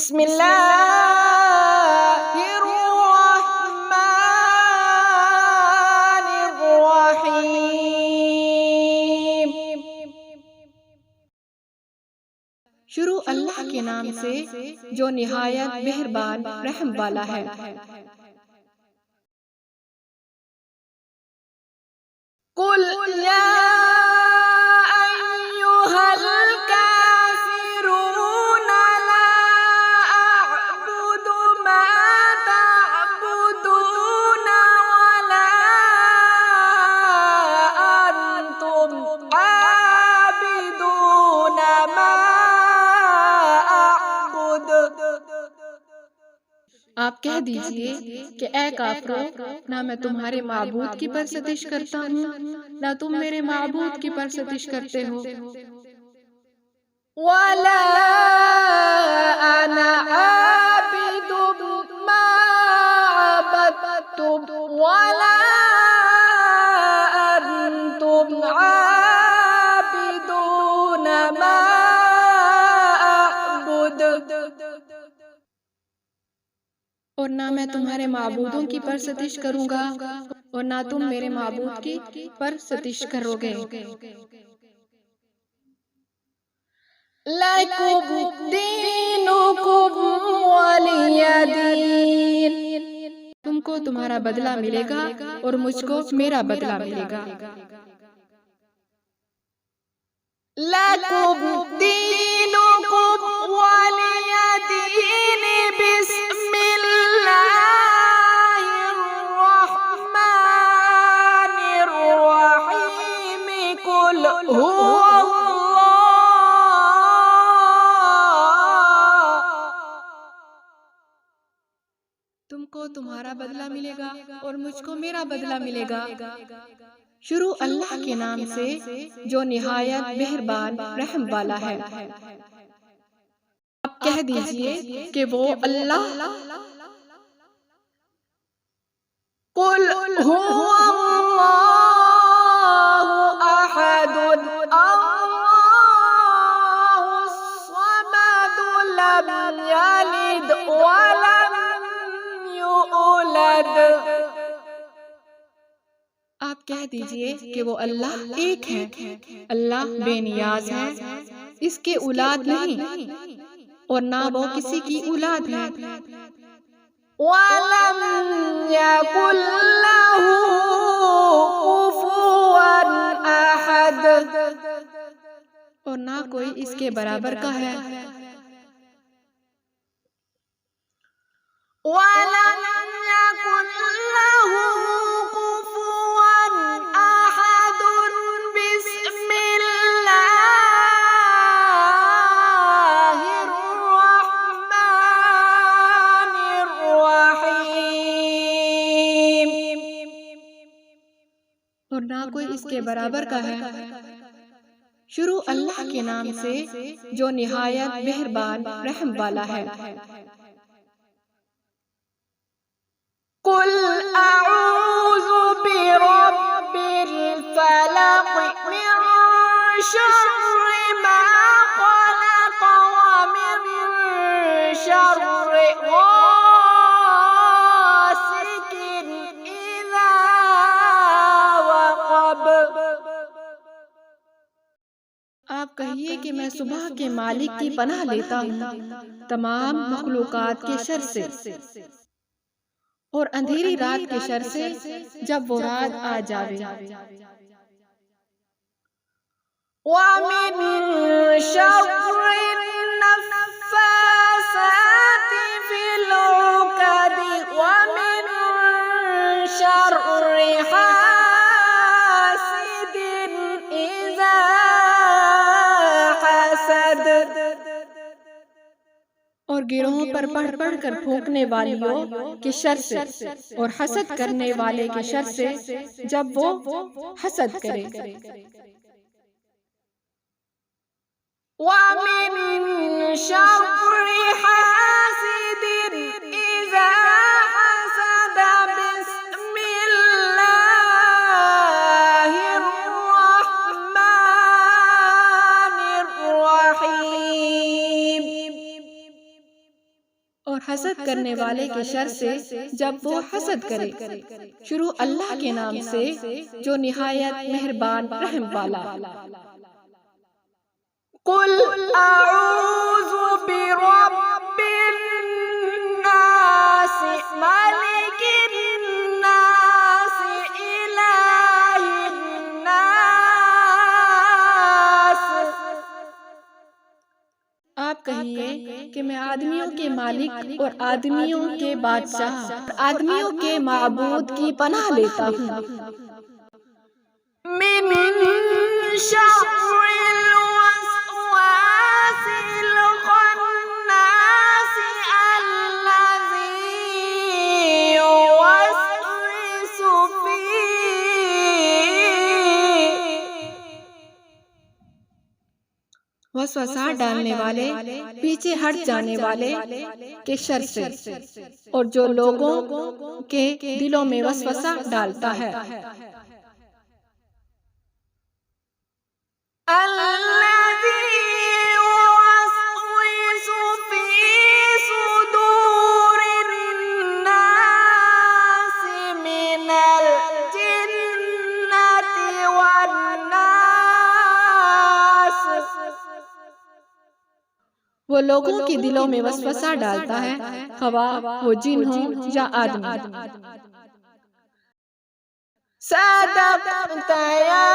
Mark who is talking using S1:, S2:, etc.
S1: بسم اللہ الرحمن الرحیم۔ شروع اللہ کے نام سے جو نہایت مہربان رحم والا ہے۔ قل یا ایھا الکافرون لا اعبد ما تعبدون ولا انتم عابدون ما اعبد۔ آپ کہہ دیجئے کہ اے کافروں، نہ میں تمہارے معبود کی پرستش کرتا ہوں نہ تم میرے معبود کی پرستش کرتے ہو۔ وَلَا أَنَا عَابِدٌ مَا عَبَدتُّمْ وَلَا أَنْتُمْ عَابِدُونَ مَا أَعْبُدُ۔ اور نہ میں تمہارے معبودوں کی پرستش کروں گا اور نہ تم میرے معبود کی پرستش کرو گے۔ لَکُمْ دِینُکُمْ وَلِیَ دِین۔ تم کو تمہارا بدلہ ملے گا اور مجھ کو میرا بدلہ ملے گا۔ لَکُمْ دِینُکُمْ وَلِیَ دِین۔ بسم اللہ الرحمن الرحیم۔ قل هو تم کو تمہارا بدلہ ملے گا اور مجھ کو میرا بدلہ ملے گا۔ شروع اللہ کے نام سے جو نہایت مہربان رحم والا ہے۔ آپ کہہ دیجئے کہ وہ اللہ قل هو اللہ احد اللہ الصمد لم یلد ولم یولد۔ آپ کہہ دیجئے کہ وہ اللہ ایک ہے، اللہ بے نیاز ہے، اس کے اولاد نہیں اور نہ وہ کسی کی اولاد ہے۔ وَلَمْ يَكُنْ لَهُ كُفُوًا أَحَدٌ۔ اور نہ کوئی اس کے برابر کا ہے۔ وَلَمْ يَكُنْ لَهُ كُفُوًا أَحَدٌ۔ بسم اللہ الرحمن الرحیم۔ اور نہ کوئی اس کے برابر کا ہے۔ شروع اللہ کے نام سے جو نہایت مہربان رحم والا ہے۔ قل اعوذ برب الفلق من شر ما خلق ومن شر غاسق اذا وقب۔ آپ کہیے کہ میں صبح کے مالک کی پناہ لیتا ہوں تمام مخلوقات کے شر سے اور اندھیری رات کے شر سے جب وہ رات آ جاوے۔ وَمِن شَرِّ النَّفَّاثَاتِ فِي الْعُقَدِ وَمِن شَرِّ حَاسِدٍ إِذَا حَسَدَ۔ اور گروہوں پر پڑھ پڑھ کر پھونکنے والیوں کے شر سے اور حسد کرنے والے کے شر سے جب وہ حسد کرے۔ وَمِن شَرِّ حَاسِدٍ إِذَا حَسَدَ۔ بسم اللہ الرحمن الرحیم۔ حسد کرنے والے کے شر سے جب وہ حسد کرے۔ شروع اللہ کے نام سے جو نہایت مہربان رحم والا۔
S2: قل اعوذ برب الناس ملک الناس الہ الناس۔
S1: آپ کہیے کہ میں آدمیوں کے مالک اور آدمیوں کے بادشاہ اور آدمیوں کے معبود کی پناہ لیتا ہوں۔
S2: من شر الوسواس الخناس الذی یوسوس فی
S1: وسوسہ ڈالنے والے، پیچھے ہٹ جانے والے کے شر سے، اور جو لوگوں کے دلوں میں وسوسہ ڈالتا ہے۔
S2: الذی یوسوس فی صدور الناس من الجنۃ والناس۔
S1: وہ لوگوں کے دلوں میں وسوسہ ڈالتا ہے، خواہ وہ جن ہوں یا آدمی۔
S2: صدقت یا